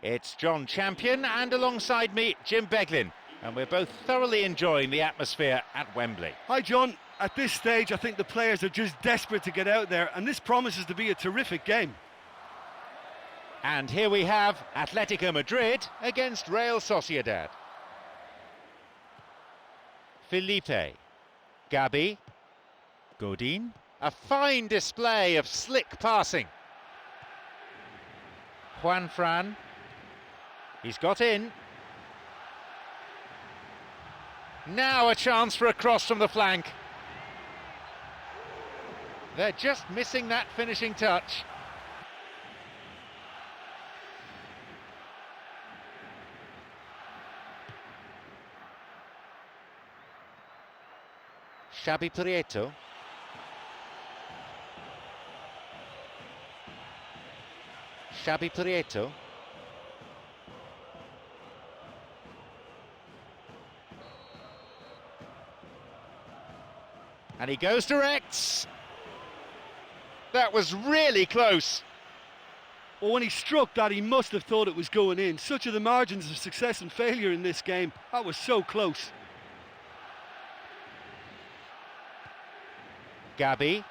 It's John Champion and alongside me, Jim Beglin. And we're both thoroughly enjoying the atmosphere at Wembley. Hi John, at this stage I think the players are just desperate to get out there, and this promises to be a terrific game. And here we have Atletico Madrid against Real Sociedad. Felipe, Gabi, Godin. A fine display of slick passing. Juan Fran, he's got in. Now a chance for a cross from the flank. They're just missing that finishing touch. Xabi Prieto. Xabi Prieto. And he goes direct. That was really close. Well, when he struck that, he must have thought it was going in. Such are the margins of success and failure in this game. That was so close. Gabi.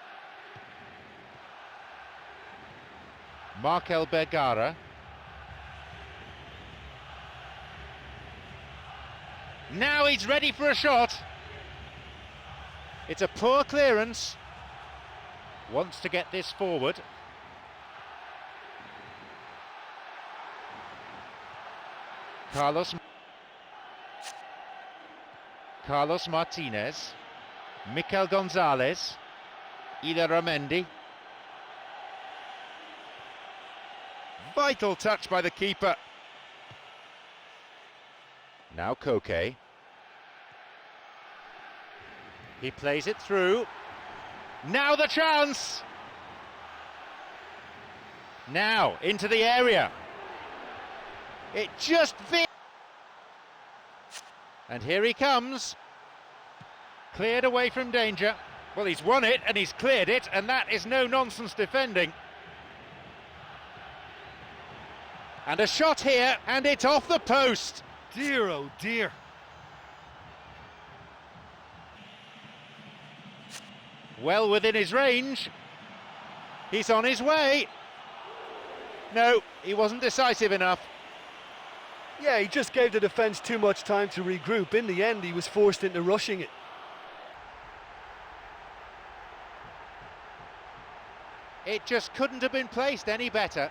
Markel Bergara. Now he's ready for a shot. It's a poor clearance. Wants to get this forward. Carlos Martinez. Mikel Gonzalez. Ida Ramendi. Vital touch by the keeper. Now Koke. He plays it through. Now the chance! Now into the area. It just and here he comes. Cleared away from danger. Well, he's won it and he's cleared it, and that is no nonsense defending. And a shot here, and it's off the post. Dear, oh dear. Well within his range. He's on his way. No, he wasn't decisive enough. Yeah, he just gave the defence too much time to regroup. In the end, he was forced into rushing it. It just couldn't have been placed any better.